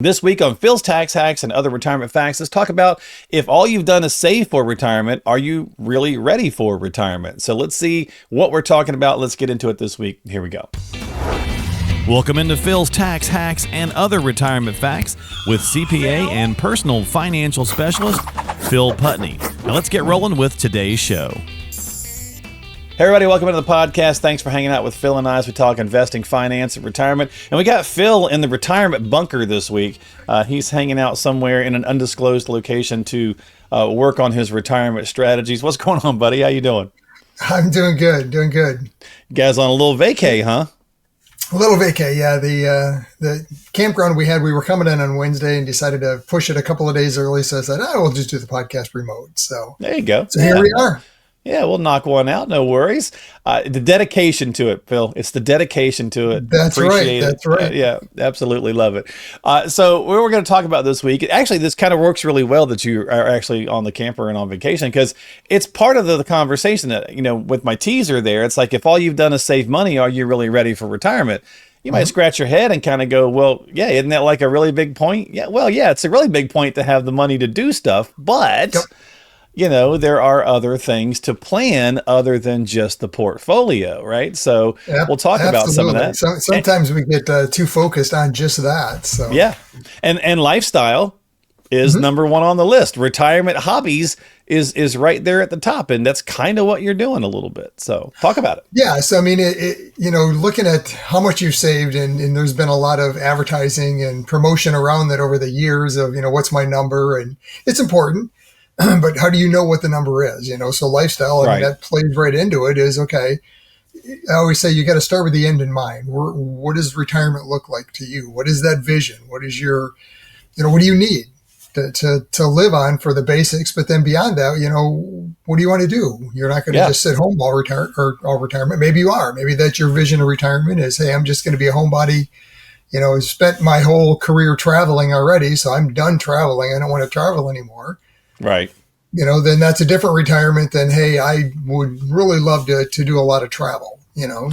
This week on Phil's Tax Hacks and Other Retirement Facts, let's talk about if all you've done is save for retirement, are you really ready for retirement? So let's see what we're talking about. Let's get into it this week. Here we go. Welcome into Phil's Tax Hacks and Other Retirement Facts with CPA and personal financial specialist, Phil Putney. Now let's get rolling with today's show. Hey everybody, welcome into the podcast. Thanks for hanging out with Phil and I as we talk investing, finance, and retirement. And we got Phil in the retirement bunker this week. He's hanging out somewhere in an undisclosed location to work on his retirement strategies. What's going on, buddy? How you doing? I'm doing good, doing good. You guys on a little vacay, huh? A little vacay, yeah. The campground we were coming in on Wednesday and decided to push it a couple of days early. So I said, we'll just do the podcast remote. So there you go. So here we are. Yeah, we'll knock one out. No worries. The dedication to it, Phil. It's the dedication to it. That's right. That's right. Yeah, absolutely love it. So what we're going to talk about this week, actually, this kind of works really well that you are actually on the camper and on vacation, because it's part of the conversation that, with my teaser there, it's like, if all you've done is save money, are you really ready for retirement? You might scratch your head and kind of go, well, yeah, isn't that like a really big point? Yeah, well, yeah, it's a really big point to have the money to do stuff, but... Yep. There are other things to plan other than just the portfolio, right? So we'll talk about some of that. Sometimes we get too focused on just that. So yeah, and lifestyle is number one on the list. Retirement hobbies is right there at the top, and that's kind of what you're doing a little bit. So talk about it. Yeah, so I mean, looking at how much you've saved, and there's been a lot of advertising and promotion around that over the years of what's my number, and it's important. But how do you know what the number is? So lifestyle, I mean, that plays right into it is, okay, I always say you got to start with the end in mind. What does retirement look like to you? What is that vision? What is your, what do you need to live on for the basics? But then beyond that, what do you want to do? You're not going to just sit home all retirement. Maybe you are. Maybe that's your vision of retirement is, hey, I'm just going to be a homebody. I've spent my whole career traveling already, so I'm done traveling. I don't want to travel anymore. Right. Then that's a different retirement than, hey, I would really love to do a lot of travel,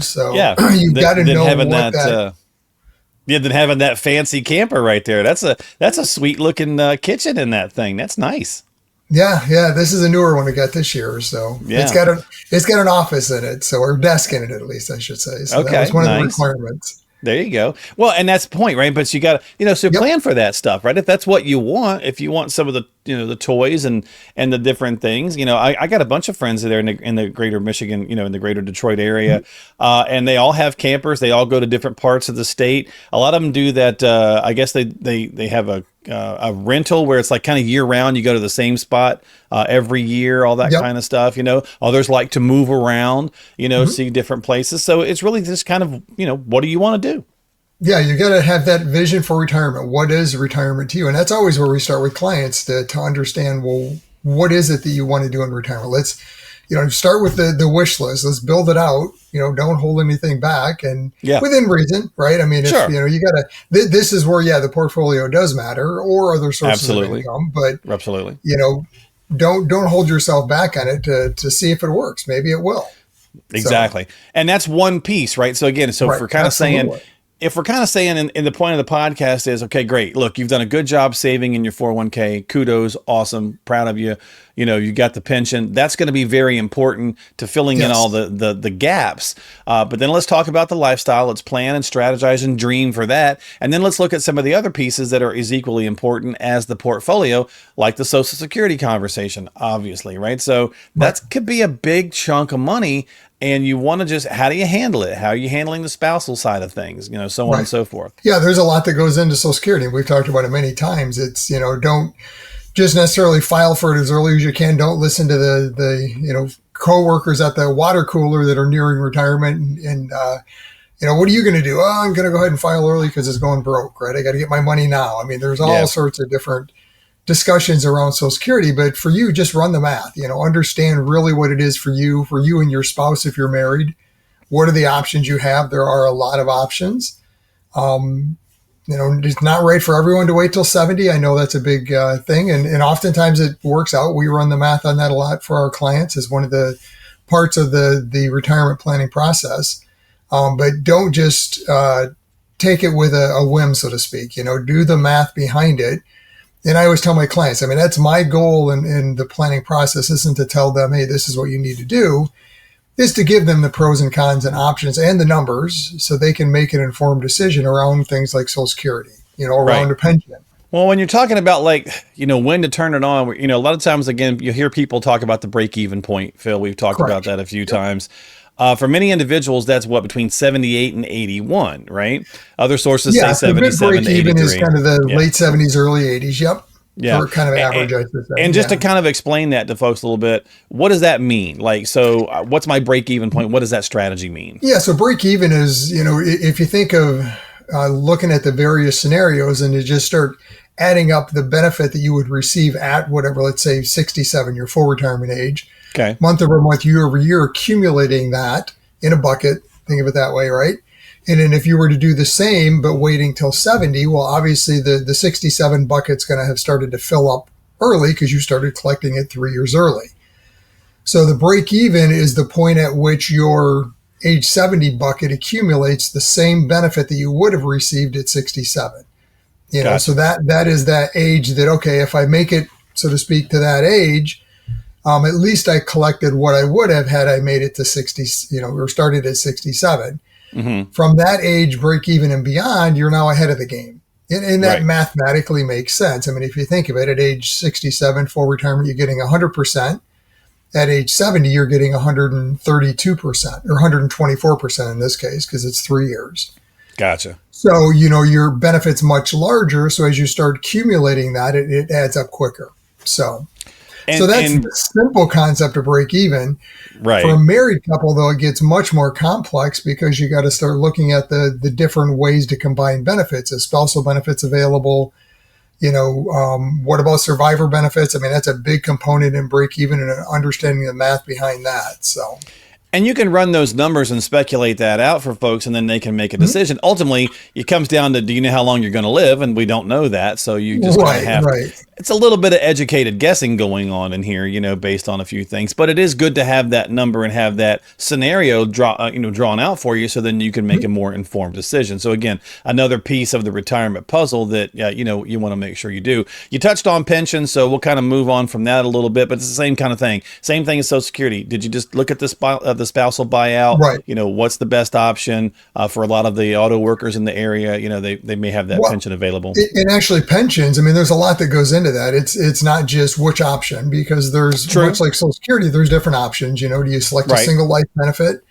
so you've got to know having then having that fancy camper right there. That's a sweet looking kitchen in that thing. That's nice. Yeah. This is a newer one we got this year. So it's got an office in it. So, or desk in it, at least I should say. So that was one of the requirements. There you go. Well, and that's the point, right? But you got to, plan for that stuff, right? If that's what you want, if you want some of the, the toys and the different things, I got a bunch of friends there in the greater Michigan, in the greater Detroit area, and they all have campers. They all go to different parts of the state. A lot of them do that. I guess they have a rental where it's like kind of year round. You go to the same spot every year, all that kind of stuff. Others like to move around, see different places. So it's really just kind of, what do you want to do? Yeah, you got to have that vision for retirement. What is retirement to you? And that's always where we start with clients to understand, well, what is it that you want to do in retirement? Let's, start with the wish list. Let's build it out. Don't hold anything back and within reason, right? I mean, if, you got to, this is where, the portfolio does matter or other sources of income, but absolutely, don't hold yourself back on it to see if it works. Maybe it will. Exactly. So, and that's one piece, right? So again, if we're kind of saying, in the point of the podcast is, okay, great. Look, you've done a good job saving in your 401k. Kudos. Awesome. Proud of you. You got the pension. That's going to be very important to filling in all the gaps. But then let's talk about the lifestyle. Let's plan and strategize and dream for that. And then let's look at some of the other pieces that are as equally important as the portfolio, like the Social Security conversation, obviously, right? So that could be a big chunk of money. And you want to just, how do you handle it? How are you handling the spousal side of things? So on and so forth. Yeah, there's a lot that goes into Social Security. We've talked about it many times. It's, don't just necessarily file for it as early as you can. Don't listen to the coworkers at the water cooler that are nearing retirement. And what are you going to do? Oh, I'm going to go ahead and file early because it's going broke, right? I got to get my money now. I mean, there's all sorts of different discussions around Social Security, but for you, just run the math, understand really what it is for you and your spouse. If you're married, what are the options you have? There are a lot of options. It's not right for everyone to wait till 70. I know that's a big thing. And oftentimes it works out. We run the math on that a lot for our clients as one of the parts of the retirement planning process. But don't just take it with a whim, so to speak. Do the math behind it. And I always tell my clients, I mean, that's my goal in the planning process isn't to tell them, hey, this is what you need to do, is to give them the pros and cons and options and the numbers so they can make an informed decision around things like Social Security, around a pension. Well, when you're talking about when to turn it on, a lot of times, again, you hear people talk about the break-even point, Phil. We've talked Correct. about that a few times. For many individuals, that's between 78 and 81, right? Other sources say 77 to 83. Is kind of the late 70s, early 80s. Yep. Yeah. For kind of average, I should say. And just to kind of explain that to folks a little bit, what does that mean? What's my break-even point? What does that strategy mean? Yeah. So break-even is, if you think of looking at the various scenarios and you just start adding up the benefit that you would receive at whatever, let's say 67, your full retirement age. Okay. Month over month, year over year, accumulating that in a bucket. Think of it that way, right? And then if you were to do the same, but waiting till 70, well, obviously the 67 bucket's going to have started to fill up early because you started collecting it 3 years early. So the break even is the point at which your age 70 bucket accumulates the same benefit that you would have received at 67. Gotcha. So that is that age that, okay, if I make it, so to speak, to that age, at least I collected what I would have had I made it to 60, or started at 67. Mm-hmm. From that age, break even and beyond, you're now ahead of the game. And that mathematically makes sense. I mean, if you think of it, at age 67, full retirement, you're getting 100%. At age 70, you're getting 132% or 124% in this case, because it's 3 years. Gotcha. So, your benefit's much larger. So as you start accumulating that, it adds up quicker. So that's the simple concept of break even. Right. For a married couple, though, it gets much more complex because you got to start looking at the different ways to combine benefits. Is spousal benefits available? What about survivor benefits? I mean, that's a big component in break even and understanding the math behind that. So. And you can run those numbers and speculate that out for folks, and then they can make a decision. Mm-hmm. Ultimately, it comes down to, do you know how long you're going to live? And we don't know that. So you just kind of have, it's a little bit of educated guessing going on in here, based on a few things. But it is good to have that number and have that scenario drawn out for you, so then you can make a more informed decision. So again, another piece of the retirement puzzle that, you want to make sure you do. You touched on pensions, so we'll kind of move on from that a little bit, but it's the same kind of thing. Same thing as Social Security. Did you just look at the spousal buyout? Right. What's the best option for a lot of the auto workers in the area? They may have that pension available. And actually pensions, I mean, there's a lot that goes into that. It's not just which option, because there's much like Social Security, there's different options. Do you select a single life benefit?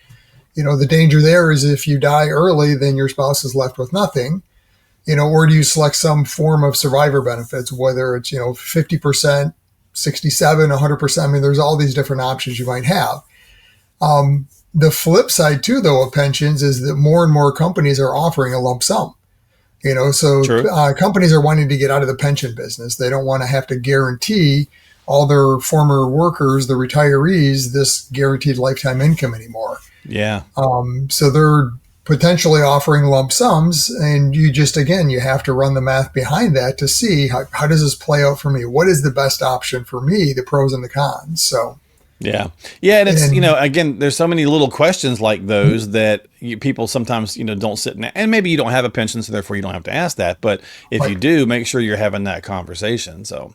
The danger there is if you die early, then your spouse is left with nothing. Or do you select some form of survivor benefits, whether it's, 50%, 67, 100%. I mean, there's all these different options you might have. The flip side too, though, of pensions is that more and more companies are offering a lump sum. Companies are wanting to get out of the pension business. They don't want to have to guarantee all their former workers, the retirees, this guaranteed lifetime income anymore. Yeah. So they're potentially offering lump sums, and you have to run the math behind that to see how does this play out for me? What is the best option for me? The pros and the cons. So. Yeah. And it's, again, there's so many little questions like those that people sometimes, don't sit and maybe you don't have a pension, so therefore you don't have to ask that. But if you do, make sure you're having that conversation. So,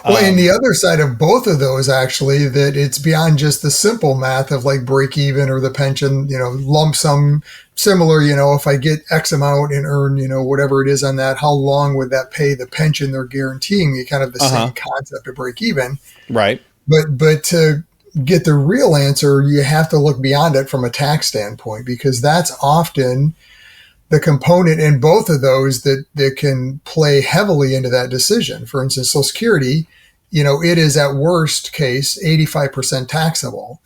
and the other side of both of those, actually, that it's beyond just the simple math of like break even or the pension, lump sum, similar, if I get X amount and earn, whatever it is on that, how long would that pay the pension they're guaranteeing me? Kind of the same concept of break even. Right. But to get the real answer, you have to look beyond it from a tax standpoint, because that's often the component in both of those that can play heavily into that decision. For instance, Social Security, it is at worst case 85% taxable.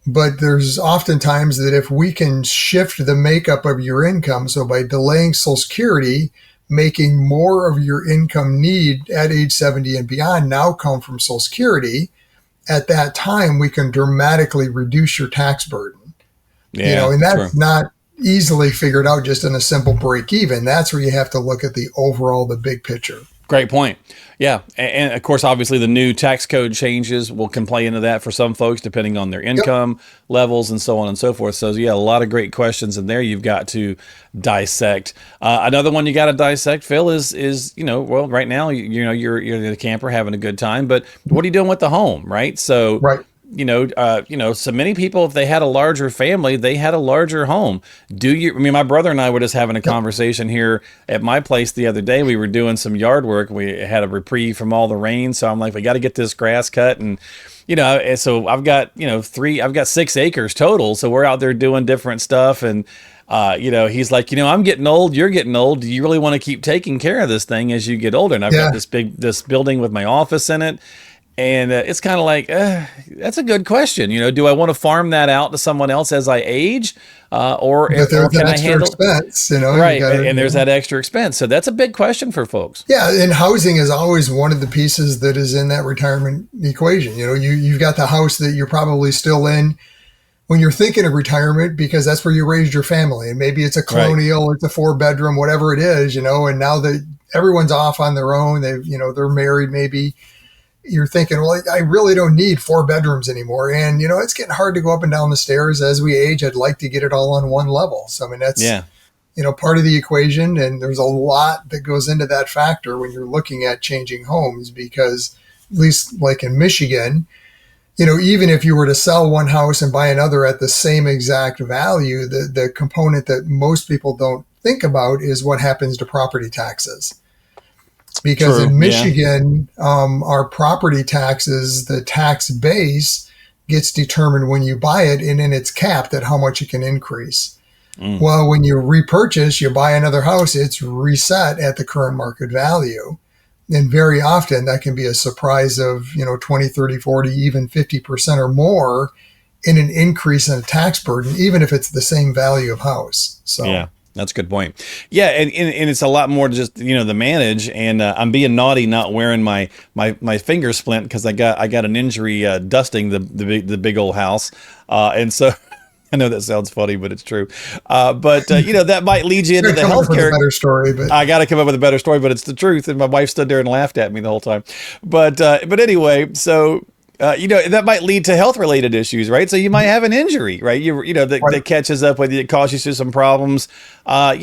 But there's oftentimes that if we can shift the makeup of your income, so by delaying Social Security, making more of your income need at age 70 and beyond now come from Social Security, at that time, we can dramatically reduce your tax burden. And that's not easily figured out just in a simple break even. That's where you have to look at the big picture. Great point. Yeah. And of course, obviously, the new tax code changes can play into that for some folks, depending on their Yep. income levels and so on and so forth. So, yeah, a lot of great questions in there you've got to dissect. Another one you got to dissect, Phil, is well, right now, you're in the camper having a good time, but what are you doing with the home, right? So, Right. so many people, if they had a larger family, they had a larger home. I mean, my brother and I were just having a conversation here at my place the other day. We were doing some yard work. We had a reprieve from all the rain. So I'm like, we got to get this grass cut. And so I've got, I've got 6 acres total. So we're out there doing different stuff. And, he's like, I'm getting old. You're getting old. Do you really want to keep taking care of this thing as you get older? And I've got this building with my office in it. And it's kind of like, that's a good question. Do I want to farm that out to someone else as I age? Or can I handle expense, right? And there's that extra expense. So that's a big question for folks. Yeah. And housing is always one of the pieces that is in that retirement equation. You've got the house that you're probably still in when you're thinking of retirement, because that's where you raised your family. And maybe it's a colonial, it's a 4-bedroom, whatever it is, and now that everyone's off on their own, they're married, maybe. You're thinking, well, I really don't need 4 bedrooms anymore. And, it's getting hard to go up and down the stairs as we age. I'd like to get it all on one level. So, I mean, that's, part of the equation. And there's a lot that goes into that factor when you're looking at changing homes, because at least like in Michigan, even if you were to sell one house and buy another at the same exact value, the component that most people don't think about is what happens to property taxes. Because in Michigan, our property taxes, the tax base gets determined when you buy it, and then it's capped at how much it can increase. Well, when you repurchase, you buy another house, it's reset at the current market value. And very often that can be a surprise of, 20, 30, 40, even 50% or more in an increase in a tax burden, even if it's the same value of house. So. Yeah. That's a good point. Yeah, and it's a lot more to just the manage. And I'm being naughty, not wearing my finger splint because I got an injury dusting the big old house, and so I know that sounds funny, but it's true. But that might lead you into the healthcare. Better story, but I got to come up with a better story, but it's the truth. And my wife stood there and laughed at me the whole time. But anyway, so. That might lead to health-related issues, right? So you might have an injury, right? That catches up with you, it causes you some problems. Then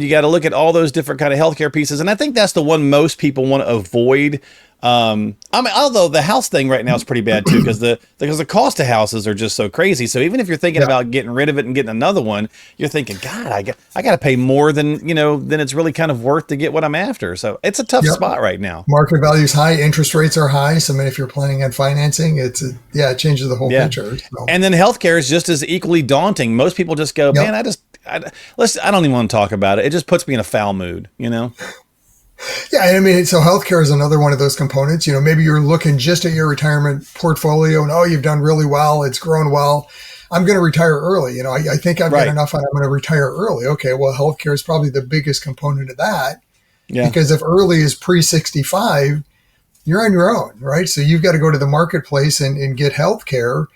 you got to look at all those different kind of healthcare pieces, and I think that's the one most people want to avoid. Although the house thing right now is pretty bad too, because the cost of houses are just so crazy. So even if you're thinking about getting rid of it and getting another one, you're thinking, God, I got to pay more than it's really kind of worth to get what I'm after. So it's a tough spot right now. Market value is high, interest rates are high. So I mean, if you're planning on financing, it changes the whole picture. So. And then healthcare is just as equally daunting. Most people just go, man, I don't even want to talk about it. It just puts me in a foul mood, Yeah, I mean, so healthcare is another one of those components. Maybe you're looking just at your retirement portfolio and, you've done really well. It's grown well. I'm going to retire early. I think I've got enough and I'm going to retire early. Okay, well, healthcare is probably the biggest component of that. Yeah. Because if early is pre-65, you're on your own, right? So you've got to go to the marketplace and get healthcare.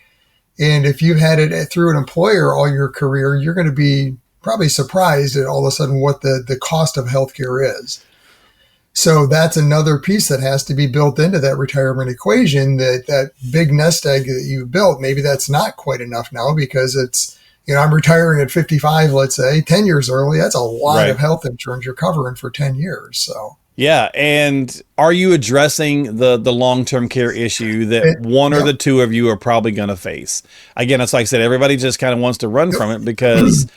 And if you've had it through an employer all your career, you're going to be probably surprised at all of a sudden what the cost of healthcare is. So that's another piece that has to be built into that retirement equation, that big nest egg that you've built. Maybe that's not quite enough now because it's, I'm retiring at 55, let's say, 10 years early. That's a lot of health insurance you're covering for 10 years. So. Yeah. And are you addressing the long-term care issue that one or the two of you are probably going to face? Again, it's like I said, everybody just kind of wants to run from it because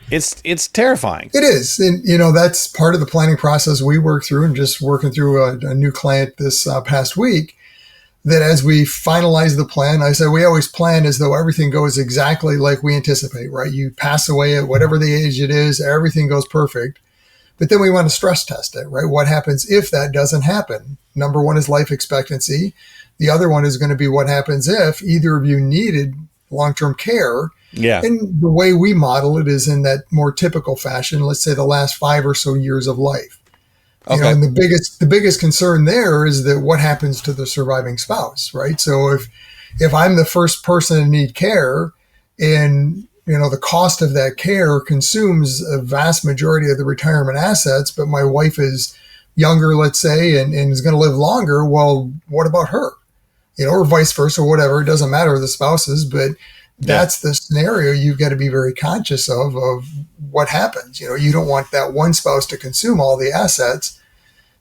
it's terrifying. It is. And, that's part of the planning process we work through, and just working through a new client this past week, that as we finalize the plan, I said, we always plan as though everything goes exactly like we anticipate, right? You pass away at whatever the age it is, everything goes perfect. But then we want to stress test it, right? What happens if that doesn't happen? Number one is life expectancy. The other one is going to be what happens if either of you needed long-term care. Yeah. And the way we model it is in that more typical fashion, let's say the last 5 or so years of life. Okay. And the biggest concern there is that what happens to the surviving spouse, right? So if I'm the first person to need care, and the cost of that care consumes a vast majority of the retirement assets, but my wife is younger, let's say, and is going to live longer. Well, what about her? Or vice versa, whatever. It doesn't matter the spouses, but that's the scenario you've got to be very conscious of what happens. You don't want that one spouse to consume all the assets.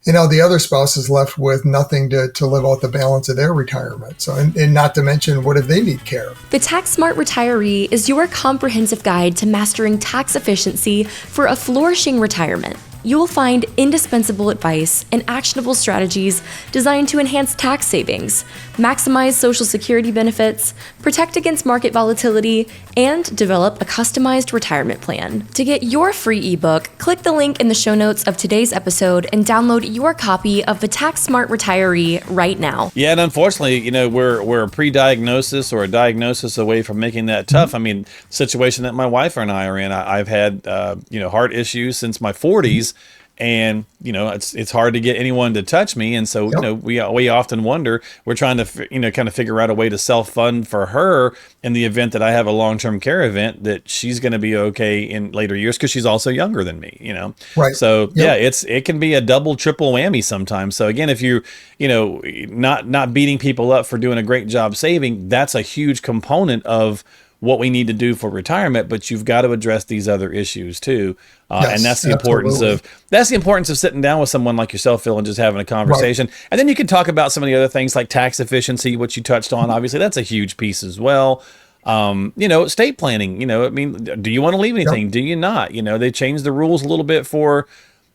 The other spouse is left with nothing to live out the balance of their retirement. So, and not to mention, what if they need care? The Tax Smart Retiree is your comprehensive guide to mastering tax efficiency for a flourishing retirement. You will find indispensable advice and actionable strategies designed to enhance tax savings, maximize Social Security benefits, protect against market volatility, and develop a customized retirement plan. To get your free ebook, click the link in the show notes of today's episode and download your copy of the Tax Smart Retiree right now. Yeah, and unfortunately, we're a pre-diagnosis or a diagnosis away from making that tough. I mean, the situation that my wife and I are in, I've had heart issues since my 40s. And, it's hard to get anyone to touch me. And so, we often wonder, we're trying to, kind of figure out a way to self-fund for her in the event that I have a long-term care event, that she's going to be okay in later years, because she's also younger than me, Right. So, it can be a double, triple whammy sometimes. So again, if you, not beating people up for doing a great job saving, that's a huge component of what we need to do for retirement, but you've got to address these other issues too. And that's the importance of sitting down with someone like yourself, Phil, and just having a conversation. Right. And then you can talk about some of the other things like tax efficiency, which you touched on. Obviously, that's a huge piece as well. Estate planning, do you want to leave anything? Yep. Do you not? They changed the rules a little bit for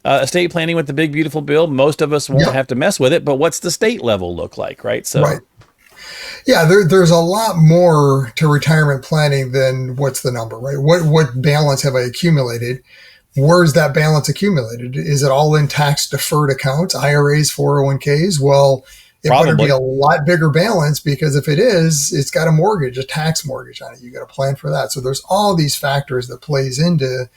estate planning with the big, beautiful bill. Most of us won't have to mess with it, but what's the state level look like, right? So. Right. Yeah, there's a lot more to retirement planning than what's the number, right? What balance have I accumulated? Where's that balance accumulated? Is it all in tax deferred accounts, IRAs, 401ks? Well, it better be a lot bigger balance, because if it is, it's got a tax mortgage on it. You got to plan for that. So there's all these factors that plays into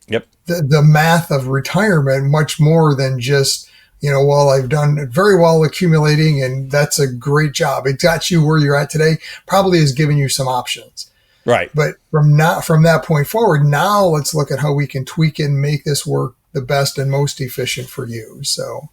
the math of retirement, much more than just, I've done very well accumulating and that's a great job. It got you where you're at today, probably has given you some options. Right. But from that point forward, now let's look at how we can tweak it and make this work the best and most efficient for you. So,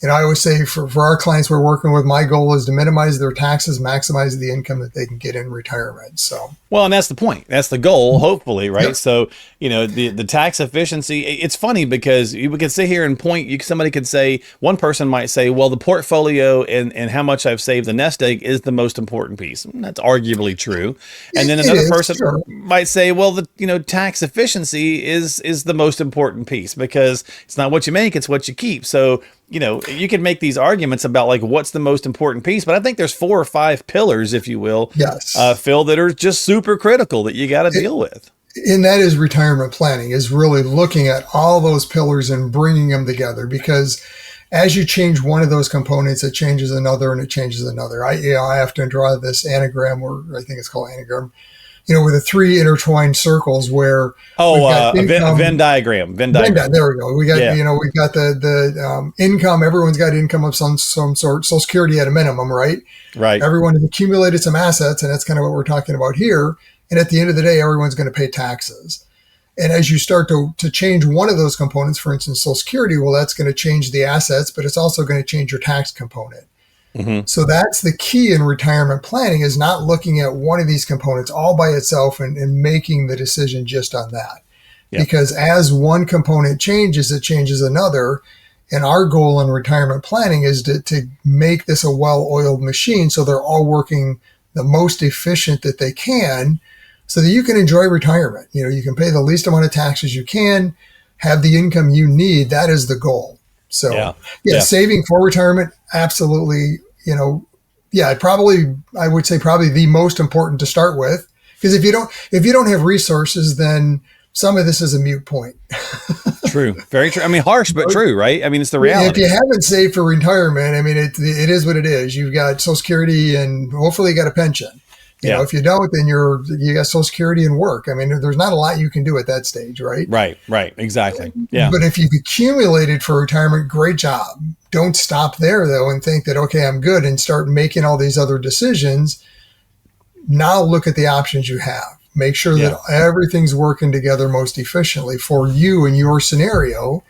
I always say for our clients we're working with, my goal is to minimize their taxes, maximize the income that they can get in retirement. So, well, and that's the point. That's the goal, hopefully, right? Yep. So, the tax efficiency, it's funny because we could sit here and somebody could say, one person might say, well, the portfolio and how much I've saved the nest egg is the most important piece. And that's arguably true. And then another person might say, well, the tax efficiency is the most important piece, because it's not what you make, it's what you keep. So, you can make these arguments about like what's the most important piece, but I think there's 4 or 5 pillars, if you will, Phil, that are just super critical that you got to deal with. And that is retirement planning, is really looking at all those pillars and bringing them together, because as you change one of those components, it changes another and it changes another. I have to draw this anagram, or I think it's called anagram, with the 3 intertwined circles where Venn diagram. There we go. We got we got the income. Everyone's got income of some sort. Social Security at a minimum, right? Right. Everyone has accumulated some assets, and that's kind of what we're talking about here. And at the end of the day, everyone's going to pay taxes. And as you start to change one of those components, for instance, Social Security, well, that's going to change the assets, but it's also going to change your tax component. Mm-hmm. So that's the key in retirement planning, is not looking at one of these components all by itself and making the decision just on that. Yep. Because as one component changes, it changes another. And our goal in retirement planning is to make this a well-oiled machine, so they're all working the most efficient that they can, so that you can enjoy retirement. You can pay the least amount of taxes you can, have the income you need. That is the goal. So saving for retirement, absolutely. I would say probably the most important to start with, because if you don't have resources, then some of this is a moot point. True. Very true. I mean, harsh, but true, right? I mean, it's the reality. If you haven't saved for retirement, I mean, it is what it is. You've got Social Security and hopefully you got a pension. You know, if you don't, then you got Social Security and work. I mean, there's not a lot you can do at that stage, right? Right. Exactly. Yeah. But if you've accumulated for retirement, great job. Don't stop there though and think that, okay, I'm good, and start making all these other decisions. Now look at the options you have. Make sure that everything's working together most efficiently for you in your scenario.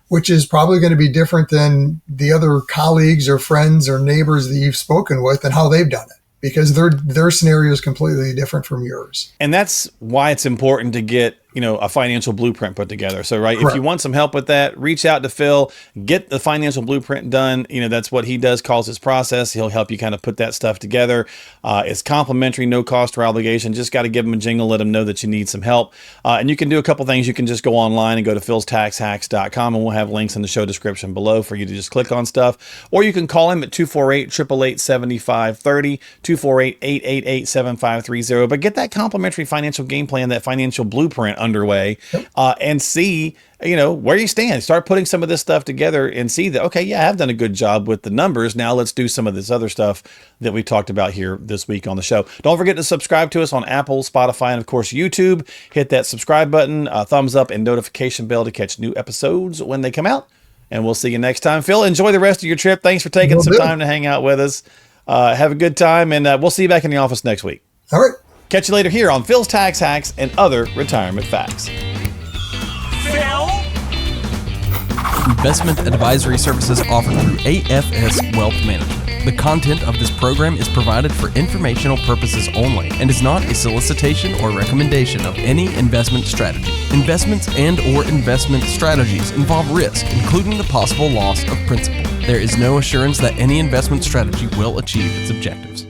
which is probably going to be different than the other colleagues or friends or neighbors that you've spoken with and how they've done it, because their scenario is completely different from yours. And that's why it's important to get, a financial blueprint put together. So, right, Correct. If you want some help with that, reach out to Phil, get the financial blueprint done. That's what he does, calls his process. He'll help you kind of put that stuff together. It's complimentary, no cost or obligation. Just got to give him a jingle, let him know that you need some help. And you can do a couple things. You can just go online and go to philstaxhacks.com, and we'll have links in the show description below for you to just click on stuff. Or you can call him at 248-888-7530, 248-888-7530. But get that complimentary financial game plan, that financial blueprint underway, and see, where you stand. Start putting some of this stuff together and see that, okay, yeah, I've done a good job with the numbers. Now let's do some of this other stuff that we talked about here this week on the show. Don't forget to subscribe to us on Apple, Spotify, and of course, YouTube. Hit that subscribe button, thumbs up, and notification bell to catch new episodes when they come out. And we'll see you next time. Phil, enjoy the rest of your trip. Thanks for taking some time to hang out with us. Have a good time, and we'll see you back in the office next week. All right. Catch you later here on Phil's Tax Hacks and other retirement facts. Phil? Investment advisory services offered through AFS Wealth Management. The content of this program is provided for informational purposes only and is not a solicitation or recommendation of any investment strategy. Investments and/or investment strategies involve risk, including the possible loss of principal. There is no assurance that any investment strategy will achieve its objectives.